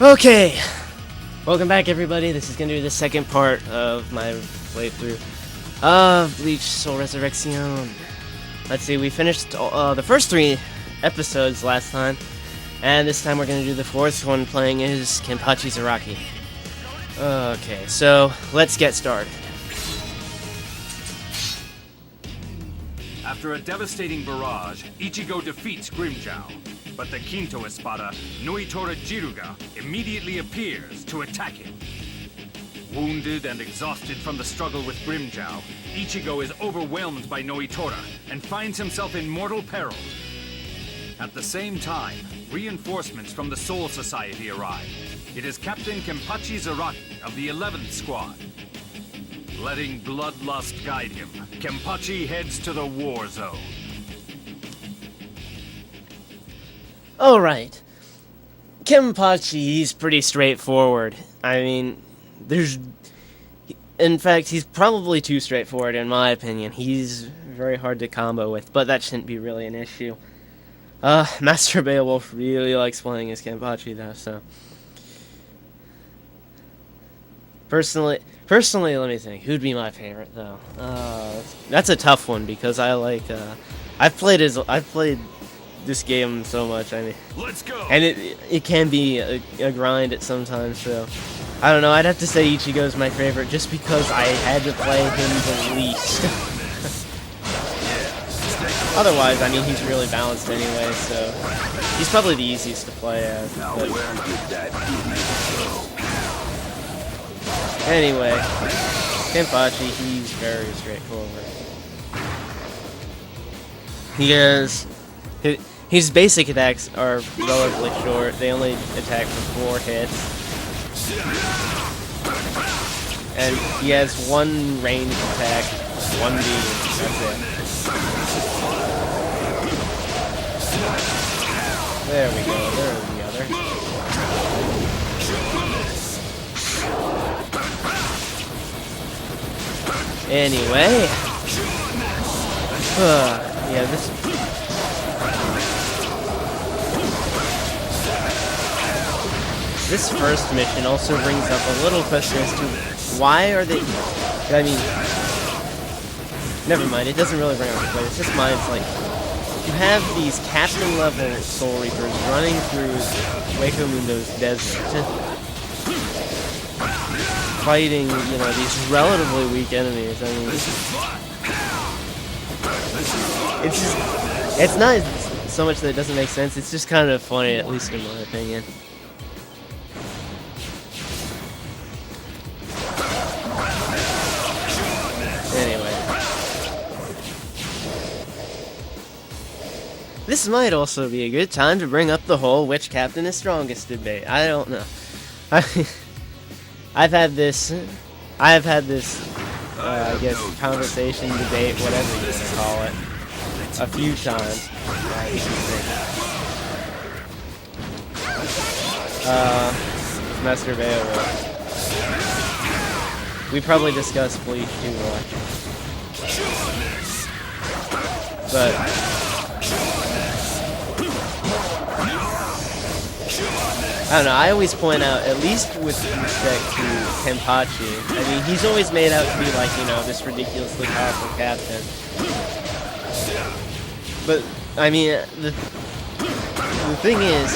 Okay, welcome back everybody. This is going to be the second part of my playthrough of Bleach Soul Resurrección. Let's see, we finished the first 3 episodes last time, and this time we're going to do the 4th one, playing as Kenpachi Zaraki. Okay, so let's get started. After a devastating barrage, Ichigo defeats Grimmjow. But the Quinto Espada, Noitora Jiruga, immediately appears to attack him. Wounded and exhausted from the struggle with Grimmjow, Ichigo is overwhelmed by Noitora and finds himself in mortal peril. At the same time, reinforcements from the Soul Society arrive. It is Captain Kenpachi Zaraki of the 11th Squad. Letting bloodlust guide him, Kenpachi heads to the war zone. Alright. Kenpachi, he's pretty straightforward. I mean, in fact, he's probably too straightforward in my opinion. He's very hard to combo with, but that shouldn't be really an issue. Master Beowulf really likes playing as Kenpachi though, so... Personally, let me think. Who'd be my favorite though? That's a tough one because I like, I've played this game so much, I mean, let's go. And it can be a grind at sometimes, so I don't know, I'd have to say Ichigo's my favorite just because I had to play him the least. Otherwise, I mean, he's really balanced anyway, so he's probably the easiest to play as. Anyway, Kenpachi, he's very straightforward. His basic attacks are relatively short. They only attack for 4 hits. And he has 1 ranged attack, 1 beam. That's it. There we go. There's the other. Anyway. Yeah, This first mission also brings up a little question as to why are they... I mean... Never mind, it doesn't really bring up the play. It's just mine. It's like... You have these captain-level Soul Reapers running through Hueco Mundo's desert. Fighting, you know, these relatively weak enemies. I mean... It's just... It's not so much that it doesn't make sense. It's just kind of funny, at least in my opinion. Anyway. This might also be a good time to bring up the whole which captain is strongest debate. I don't know. I've had this, I guess, conversation, debate, whatever you want to call it, a few times. Master Beowulf. We probably discussed Bleach too much. But I don't know, I always point out, at least with respect to Kenpachi, I mean, he's always made out to be like, you know, this ridiculously powerful captain. But, I mean, the thing is,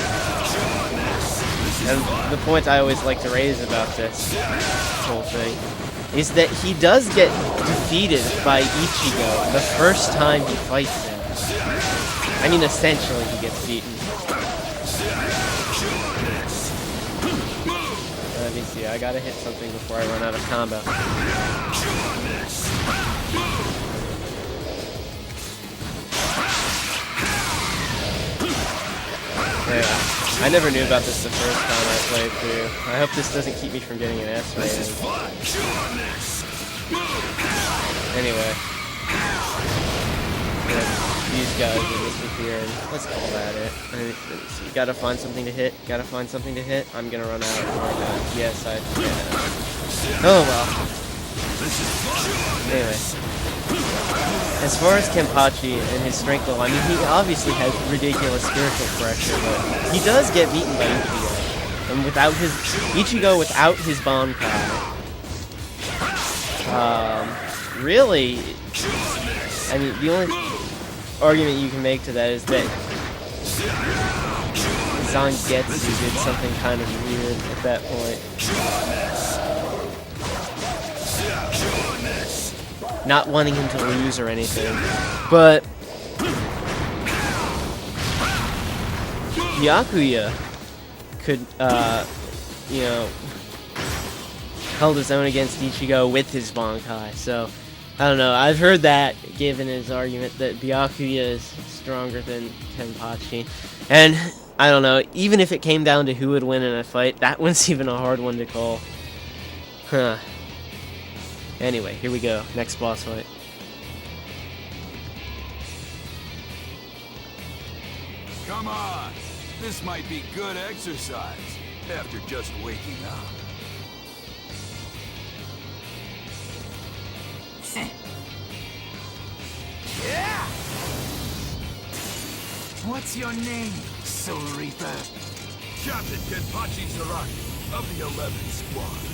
and the point I always like to raise about this whole thing, is that he does get defeated by Ichigo the first time he fights him. I mean, essentially he gets beaten. Let me see, I gotta hit something before I run out of combo. Yeah, I never knew about this the first time I played through. I hope this doesn't keep me from getting an S rating. Anyway. Yeah, these guys are disappearing. Let's call that it. So you gotta find something to hit. Gotta find something to hit. I'm gonna run out. Yes, I did. Oh well. Anyway. as far as Kenpachi and his strength level, I mean, he obviously has ridiculous spiritual pressure, but he does get beaten by Ichigo. And without his Ichigo without his Bankai, really, I mean, the only argument you can make to that is that Zangetsu did something kind of weird at that point. Not wanting him to lose or anything, but Byakuya could, you know, held his own against Ichigo with his Bankai, so I don't know. I've heard that given his argument that Byakuya is stronger than Kenpachi, and I don't know. Even if it came down to who would win in a fight, that one's even a hard one to call. Huh. Anyway, here we go. Next boss fight. Come on! This might be good exercise after just waking up. Yeah! What's your name, Soul Reaper? Captain Kenpachi Zaraki of the 11th Squad.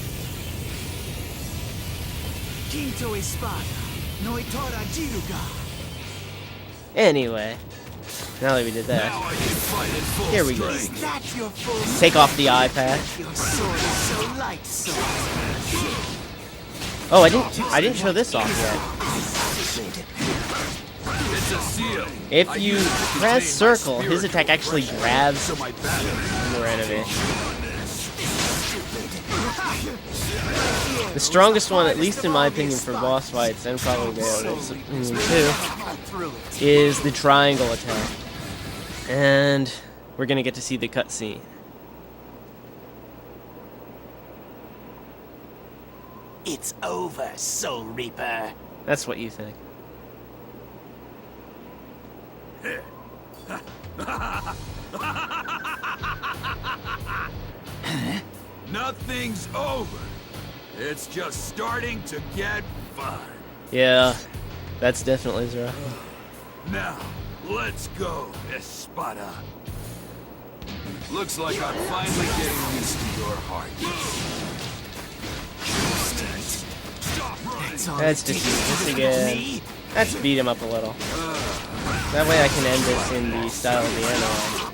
Quinto Espada, Noitora Jiruga. Anyway, now that we did that, here we go. Take off the eye patch. Your sword is so light, sword. Oh, I didn't show this off yet. It's a seal. If you press circle, his attack actually grabs your enemy. The strongest one, at least in my opinion, for boss fights, and probably Bayone's opinion too, is the triangle attack. And we're gonna get to see the cutscene. It's over, Soul Reaper. That's what you think. Nothing's over. It's just starting to get fun. Yeah, that's definitely Zara. Now, let's go, Espada. Looks like I'm finally getting used to your heart. Let's just use this again. Let's beat him up a little. That way I can end this in the style of the anime.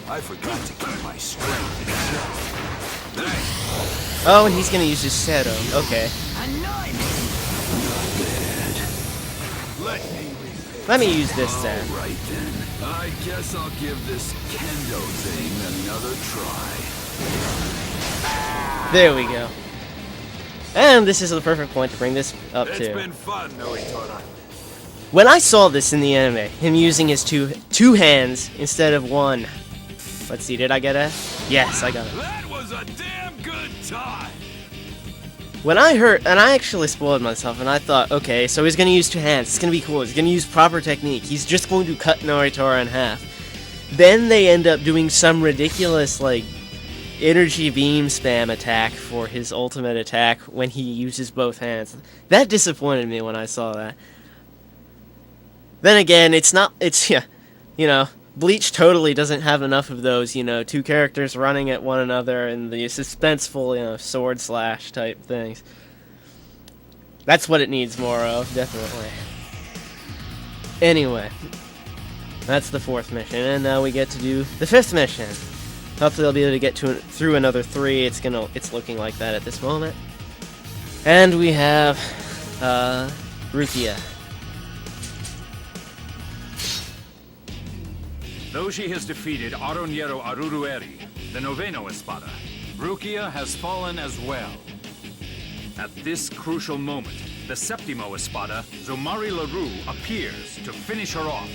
I forgot to keep my strength in check. Oh, and he's gonna use his Shadow. Okay. Let me use this then. Right then. I guess I'll give this kendo thing another try. There we go. And this is the perfect point to bring this up It's to. been fun, Noitora. When I saw this in the anime, him using his two hands instead of one. Let's see, did I get it? Yes, I got it. That was a damn good time. When I heard, and I actually spoiled myself, and I thought, okay, so he's gonna use two hands. It's gonna be cool. He's gonna use proper technique. He's just going to cut Noitora in half. Then they end up doing some ridiculous, like, energy beam spam attack for his ultimate attack when he uses both hands. That disappointed me when I saw that. Then again, yeah, you know, Bleach totally doesn't have enough of those, you know, two characters running at one another and the suspenseful, you know, sword slash type things. That's what it needs more of, definitely. Anyway, that's the 4th mission, and now we get to do the 5th mission. Hopefully I'll be able to get through another 3. It's looking like that at this moment. And we have Rukia. Though she has defeated Aroniero Arurueri, the Noveno Espada, Rukia has fallen as well. At this crucial moment, the Septimo Espada, Zomari LaRue, appears to finish her off.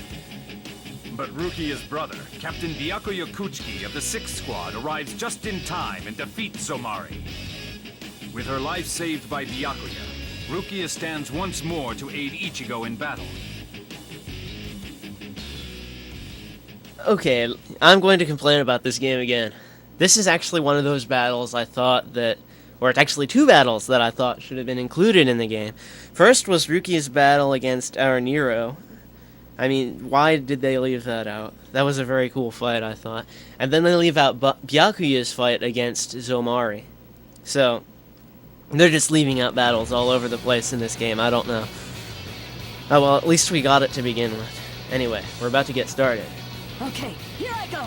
But Rukia's brother, Captain Byakuya Kuchiki of the 6th Squad, arrives just in time and defeats Zomari. With her life saved by Byakuya, Rukia stands once more to aid Ichigo in battle. Okay, I'm going to complain about this game again. This is actually one of those battles I thought that or it's actually 2 battles that I thought should have been included in the game. First was Rukia's battle against our Nero. I mean, why did they leave that out? That was a very cool fight, I thought. And then they leave out Byakuya's fight against Zomari. So, they're just leaving out battles all over the place in this game. I don't know. Oh, well, at least we got it to begin with. Anyway, we're about to get started. Okay, here I go.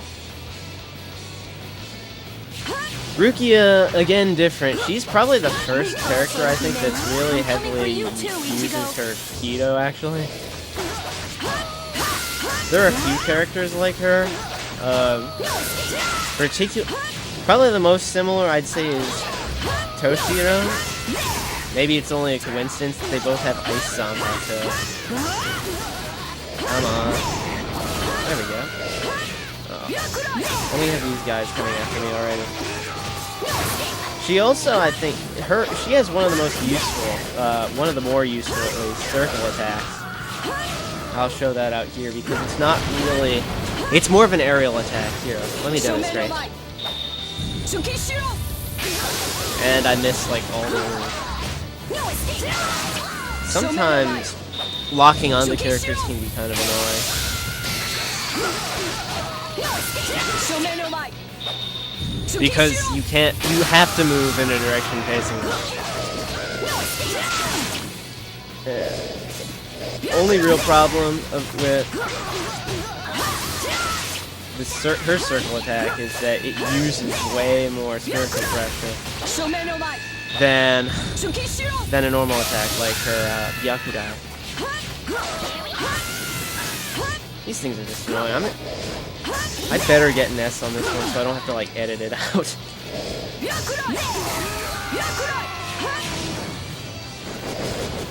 Rukia, again, different. She's probably the first character, I think, that's really heavily uses her Kido, actually. There are a few characters like her. Probably the most similar, I'd say, is Toshiro. Maybe it's only a coincidence that they both have ice on Zanpakuto. Come on. There we go. Oh. Only have these guys coming after me already. She also, I think, she has one of the most useful, one of the more useful, at least, circle attacks. I'll show that out here because it's not really... It's more of an aerial attack. Here, let me demonstrate. And I missed, like, all the moves. Sometimes locking on the characters can be kind of annoying. Because you have to move in a direction facing them. Only real problem with her circle attack is that it uses way more spiritual pressure than a normal attack like her Byakudai. These things are just annoying. I better get an S on this one so I don't have to like edit it out.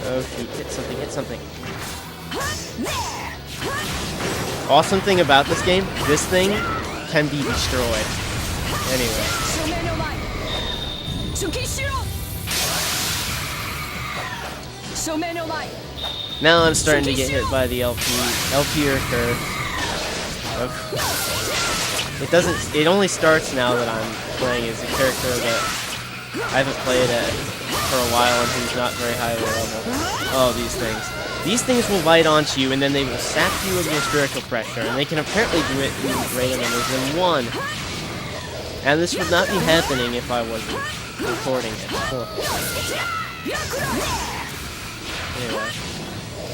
Oh shoot, hit something, hit something. Awesome thing about this game, this thing can be destroyed. Anyway. Now I'm starting to get hit by the LP'er curve. It only starts now that I'm playing as a character that I haven't played for a while and who's not very highly level. Oh, these things. These things will bite onto you and then they will sap you with your spiritual pressure, and they can apparently do it in greater numbers than 1. And this would not be happening if I wasn't recording it.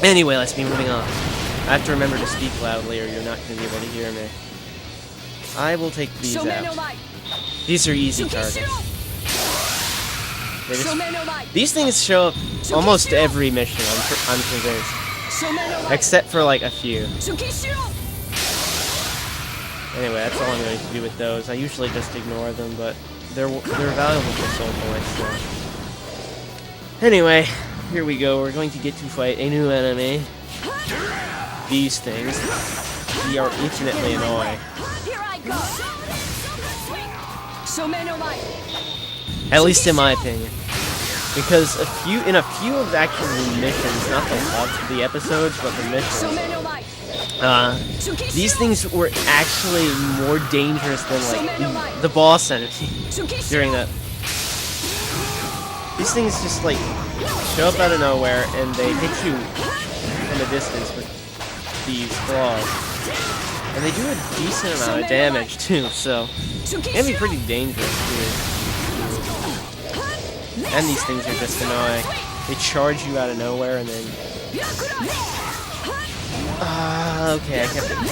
Anyway, let's be moving on. I have to remember to speak loudly or you're not going to be able to hear me. I will take these out. These are easy targets. These things show up almost every mission, I'm convinced. Except for like a few. Anyway, that's all I'm going to do with those. I usually just ignore them, but they're valuable for soul points, so. Anyway, here we go. We're going to get to fight a new enemy. These things. They are infinitely annoying. At least in my opinion. Because in a few of the actual missions, not the episodes, but the missions, these things were actually more dangerous than like the boss enemy during that. These things just like show up out of nowhere and they hit you from a distance with these claws. And they do a decent amount of damage too, so it can be pretty dangerous too. And these things are just annoying. They charge you out of nowhere and then... okay, I kept it for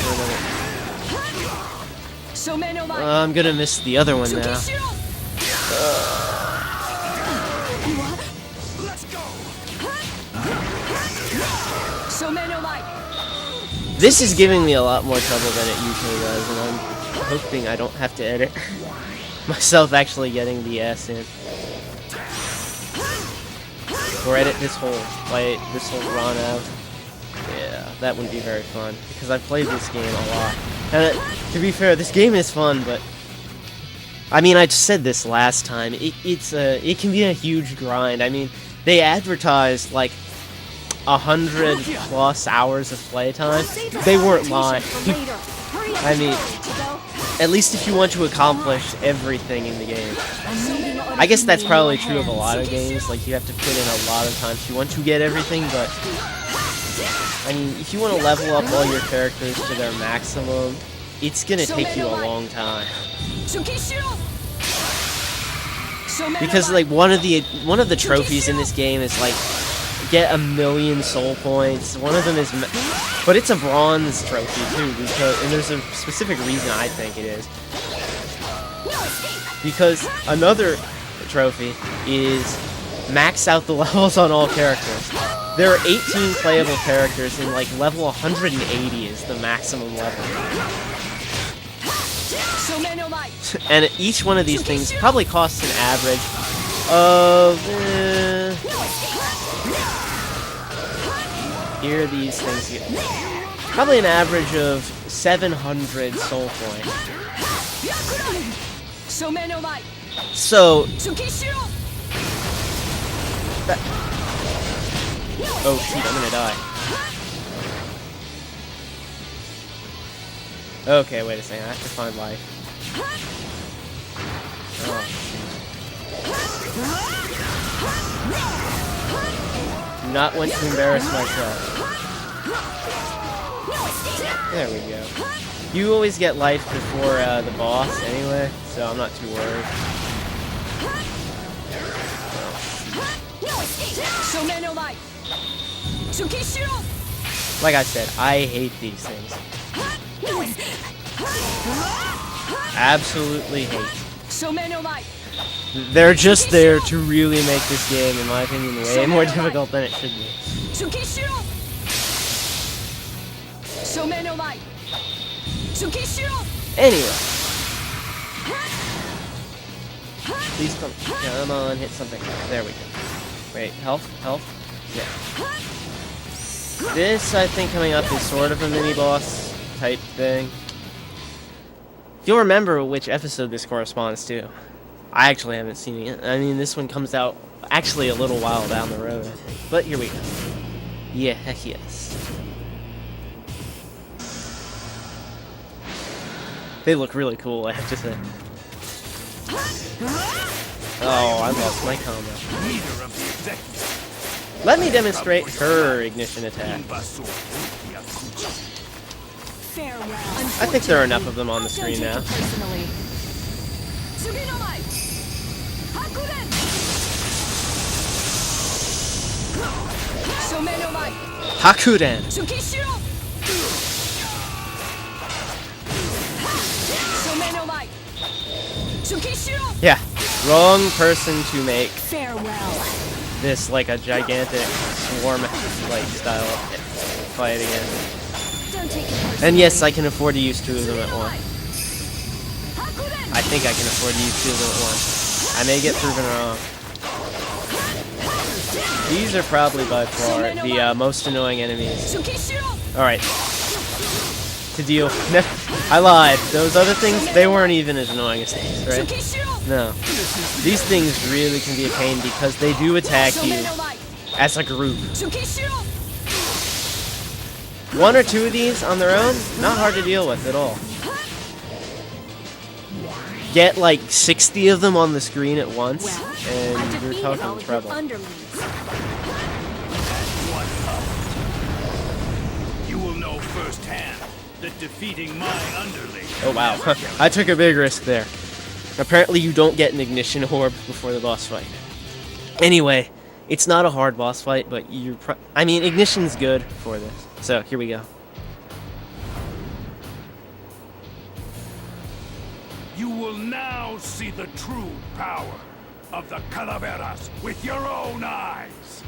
another. I'm gonna miss the other one now. This is giving me a lot more trouble than it usually does, and I'm hoping I don't have to edit myself actually getting the S in. Or edit this whole run out. Yeah, that wouldn't be very fun, because I've played this game a lot. And to be fair, this game is fun, but... I mean, I said this last time, it can be a huge grind. I mean, they advertised, like, 100+ hours of playtime. They weren't lying. I mean, at least if you want to accomplish everything in the game. I guess that's probably true of a lot of games. Like, you have to put in a lot of time if you want to get everything, but I mean, if you want to level up all your characters to their maximum, it's gonna take you a long time. Because like one of the trophies in this game is like get 1,000,000 soul points. One of them is, but it's a bronze trophy too, and there's a specific reason I think it is. Because another trophy is max out the levels on all characters. There are 18 playable characters, and like level 180 is the maximum level. And each one of these things probably costs an average of... here are these things get... probably an average of 700 soul points. So... oh shoot, I'm gonna die. Okay, wait a second, I have to find life. Oh, shoot. Do not want to embarrass myself. There we go. You always get life before the boss anyway, so I'm not too worried. Like I said, I hate these things. Absolutely hate. They're just there to really make this game, in my opinion, way more difficult than it should be. Anyway. Please come on, hit something. There we go. Wait, health? Yeah. This, I think, coming up is sort of a mini-boss type thing. You'll remember which episode this corresponds to. I actually haven't seen it. I mean, this one comes out actually a little while down the road, I think. But here we go. Yeah, heck yes. They look really cool, I have to say. Oh, I lost my combo. Let me demonstrate her ignition attack. I think there are enough of them on the screen now. Hakuren! Yeah, wrong person to make this like a gigantic swarm-like style fight again. And yes, I can afford to use 2 of them at once. I think I can afford to use 2 of them at once. I may get proven wrong. These are probably by far the most annoying enemies. Alright. To deal... I lied. Those other things, they weren't even as annoying as these, right? No. These things really can be a pain because they do attack you as a group. 1 or 2 of these on their own, not hard to deal with at all. Get like 60 of them on the screen at once, and you're talking trouble. You will know firsthand that defeating my underling. Oh wow, I took a big risk there. Apparently you don't get an ignition orb before the boss fight. Anyway, it's not a hard boss fight, but I mean, ignition's good for this. So, here we go. You will now see the true power of the Calaveras with your own eyes.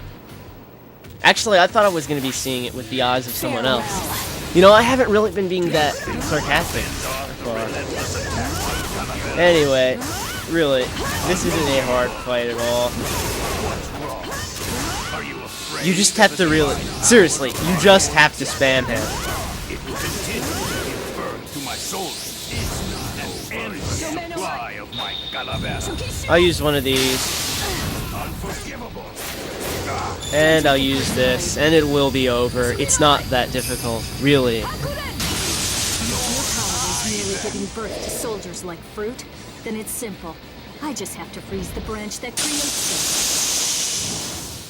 Actually, I thought I was going to be seeing it with the eyes of someone else. You know, I haven't really been being that sarcastic so far. Anyway, really, this isn't a hard fight at all. You just have to really... Seriously, you just have to spam him. It will continue to give birth to my soul. An endless supply of my Calavera. I'll use one of these. Unforgivable. And I'll use this, and it will be over. It's not that difficult, really. If your power is merely giving birth to soldiers like fruit, then it's simple. I just have to freeze the branch that creates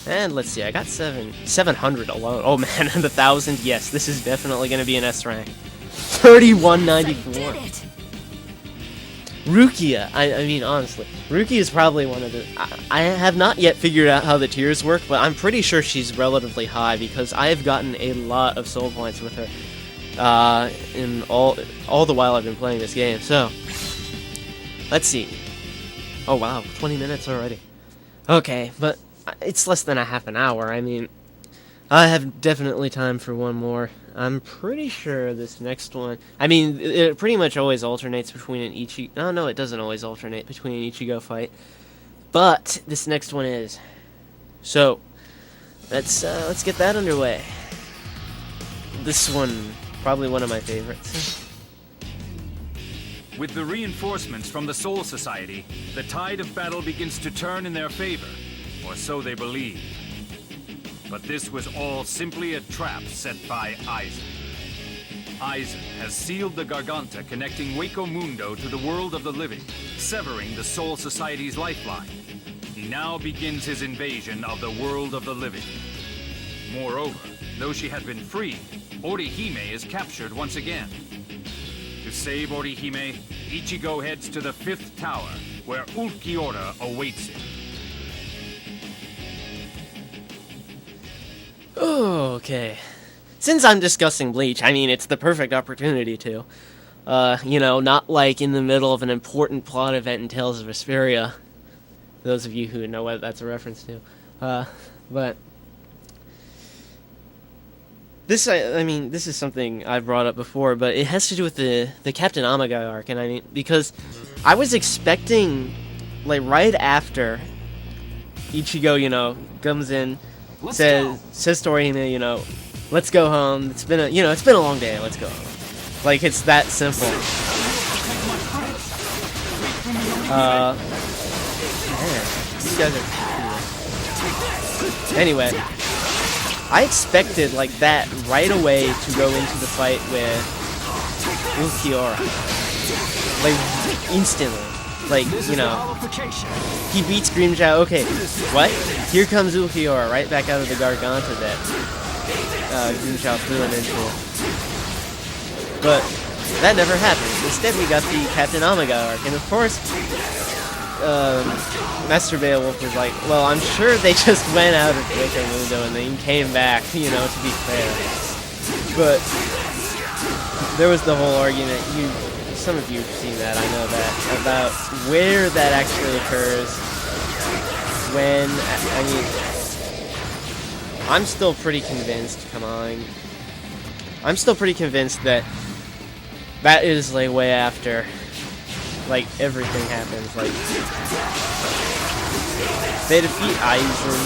And let's see, I got 700 alone. Oh man, and 1,000. Yes, this is definitely going to be an S rank. 3194. it. I did it! Rukia, I mean, honestly, Rukia is probably one of the... I have not yet figured out how the tiers work, but I'm pretty sure she's relatively high because I have gotten a lot of soul points with her in all the while I've been playing this game. So, let's see. Oh wow, 20 minutes already. Okay, but it's less than a half an hour. I mean, I have definitely time for one more. I'm pretty sure this next one... I mean, it pretty much always alternates between an Ichigo... No, it doesn't always alternate between an Ichigo fight. But this next one is. So, let's get that underway. This one, probably one of my favorites. With the reinforcements from the Soul Society, the tide of battle begins to turn in their favor, or so they believe. But this was all simply a trap set by Aizen. Aizen has sealed the Garganta connecting Hueco Mundo to the world of the living, severing the Soul Society's lifeline. He now begins his invasion of the world of the living. Moreover, though she had been freed, Orihime is captured once again. To save Orihime, Ichigo heads to the 5th tower, where Ulquiorra awaits him. Okay. Since I'm discussing Bleach, I mean, it's the perfect opportunity to. You know, not like in the middle of an important plot event in Tales of Vesperia. Those of you who know what that's a reference to. But... This, I mean, this is something I've brought up before, but it has to do with the Captain Amagai arc, and I mean, because I was expecting, like, right after Ichigo, you know, comes in, says to Orihime, you know, let's go home, it's been a long day, let's go home. Like, it's that simple. Man, these guys are... Anyway, I expected, like, that right away to go into the fight with Ulquiorra. Like, instantly. Like, you know, he beats Grimmjow. Okay, what? Here comes Ulquiorra right back out of the Garganta that Grimmjow threw him into. But that never happened. Instead, we got the Captain Amagai arc. And of course, Master Beowulf was like, well, I'm sure they just went out of Hueco Mundo and then came back, you know, to be fair. But there was the whole argument, some of you have seen that, I know that, about where that actually occurs, when, I mean, I'm still pretty convinced, come on, I'm still pretty convinced that that is, like, way after, like, everything happens, like, they defeat Aizen,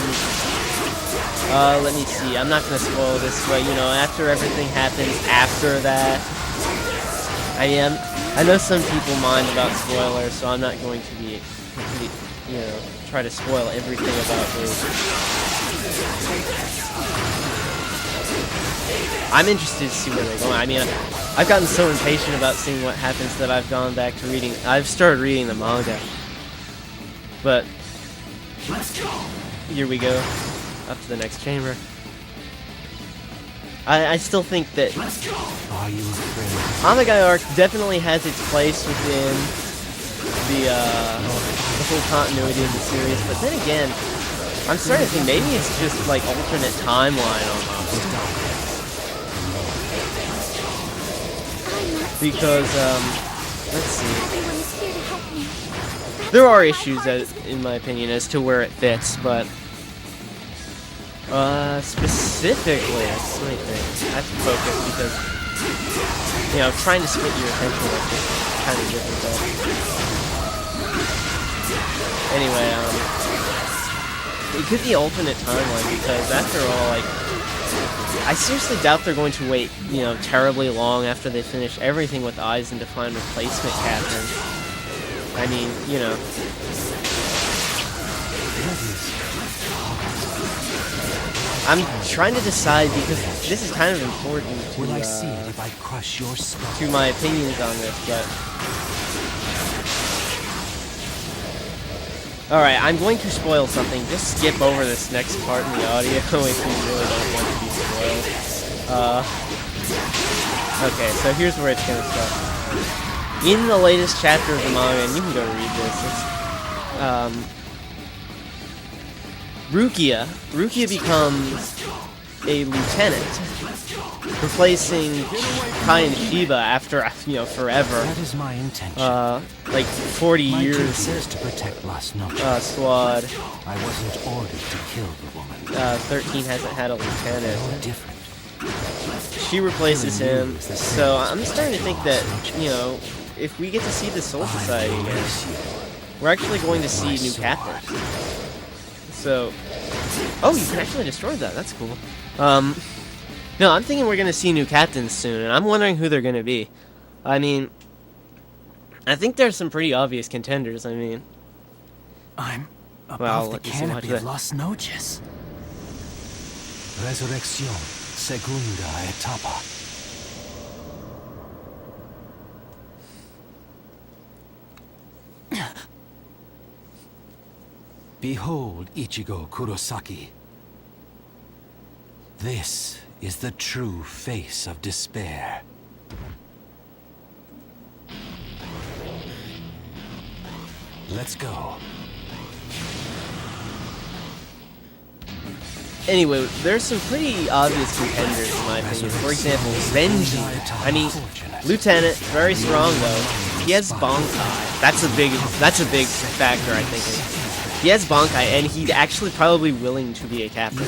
let me see, I'm not gonna spoil this, but, you know, after everything happens after that, I know some people mind about spoilers, so I'm not going to be, you know, try to spoil everything about Bleach. I'm interested to see where they're going. I mean, I've gotten so impatient about seeing what happens that I've gone back to reading. I've started reading the manga. But here we go, up to the next chamber. I still think that Amagai arc definitely has its place within the whole continuity of the series, but then again, I'm starting to think maybe it's just like alternate timeline almost. Because, let's see. There are issues, in my opinion, as to where it fits, but specifically, I have to focus because, you know, trying to split your attention is kind of difficult. Anyway, it could be alternate timeline because after all, like, I seriously doubt they're going to wait, you know, terribly long after they finish everything with Aizen to find replacement captains. I mean, you know. I'm trying to decide because this is kind of important to, Will I see it if I crush your skull? to my opinions on this, but Alright, I'm going to spoil something. Just skip over this next part in the audio if you really don't want to be spoiled. Okay, so here's where it's gonna start. In the latest chapter of the manga, and you can go read this, it's, Rukia becomes a lieutenant, replacing Kai and Shiba after, forever. That is my intention. Like 40 My duty years. says to protect Las Noches. Squad. I wasn't ordered to kill the woman. 13 hasn't had a lieutenant. No different. She replaces him, so I'm starting to think that, if we get to see the Soul Society again, we're actually going to see new captains. So, oh, you can actually destroy that. That's cool. No, I'm thinking we're gonna see new captains soon, and I'm wondering who they're gonna be. I mean, I think there's some pretty obvious contenders. I mean, I'm above well, the let me see canopy what of Las Noches. Resurrección, segunda etapa. Behold, Ichigo Kurosaki. This is the true face of despair. Let's go. anyway, there's some pretty obvious contenders in my opinion. For example, Benji. I mean, Lieutenant, very strong though. He has Bankai. That's a big factor, I think. He has Bankai, and he'd actually probably willing to be a captain.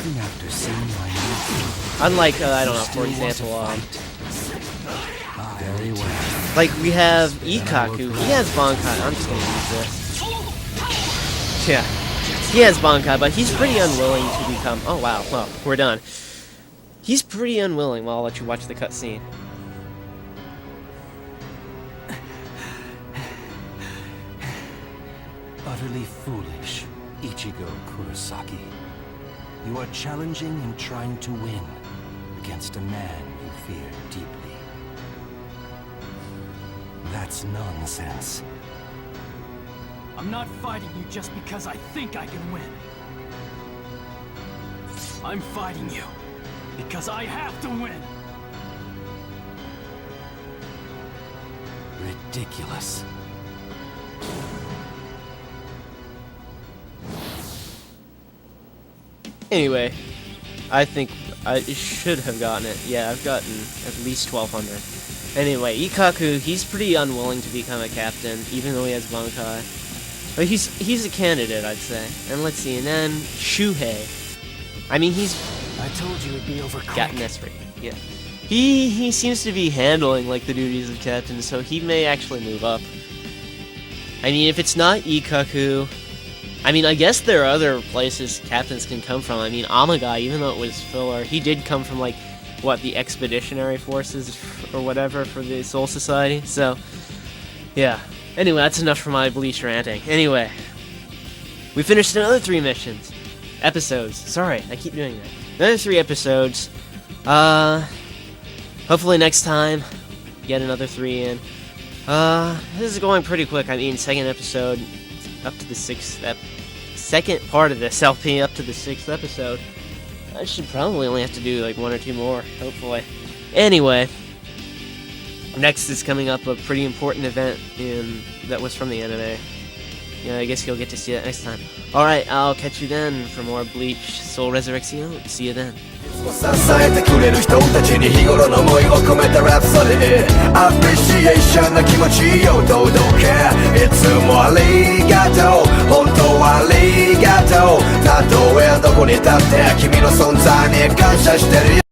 Unlike, I don't know, for example, Very well. like we have Ikaku. He has Bankai. I'm just gonna use this. Yeah. He has Bankai, but he's pretty unwilling to become... Oh, wow. Well, we're done. He's pretty unwilling. Well, I'll let you watch the cutscene. Utterly foolish, Ichigo Kurosaki. You are challenging and trying to win against a man you fear deeply. That's nonsense. I'm not fighting you just because I think I can win. I'm fighting you because I have to win. Ridiculous. Anyway, I think I should have gotten it. Yeah, I've gotten at least 1,200. Anyway, Ikaku, he's pretty unwilling to become a captain, even though he has Bankai. But he's a candidate, I'd say. And let's see, and then Shuhei. I mean, he's I told you it'd be over quick. gotten this right. Yeah. He seems to be handling like the duties of captain, so he may actually move up. I mean, if it's not Ikaku, I mean, I guess there are other places captains can come from. I mean, Amagai, even though it was filler, he did come from, like, what, the Expeditionary Forces or whatever for the Soul Society. So, yeah. Anyway, that's enough for my Bleach ranting. Anyway, we finished another 3 missions. Episodes. Sorry, I keep doing that. Another 3 episodes. Hopefully next time, get another 3 in. This is going pretty quick. I mean, second episode, up to the 6th second part of this LP up to the 6th episode. I should probably only have to do like 1 or 2 more, hopefully. Anyway, next is coming up a pretty important event that was from the anime. Yeah, I guess you'll get to see that next time. Alright, I'll catch you then for more Bleach Soul Resurrección. See you then. 支えてくれる人たちに日頃の思いを込めたラプソディアプリシエーションな気持ちを届けいつもありがとう本当はありがとうたとえどこに立って君の存在に感謝してるよ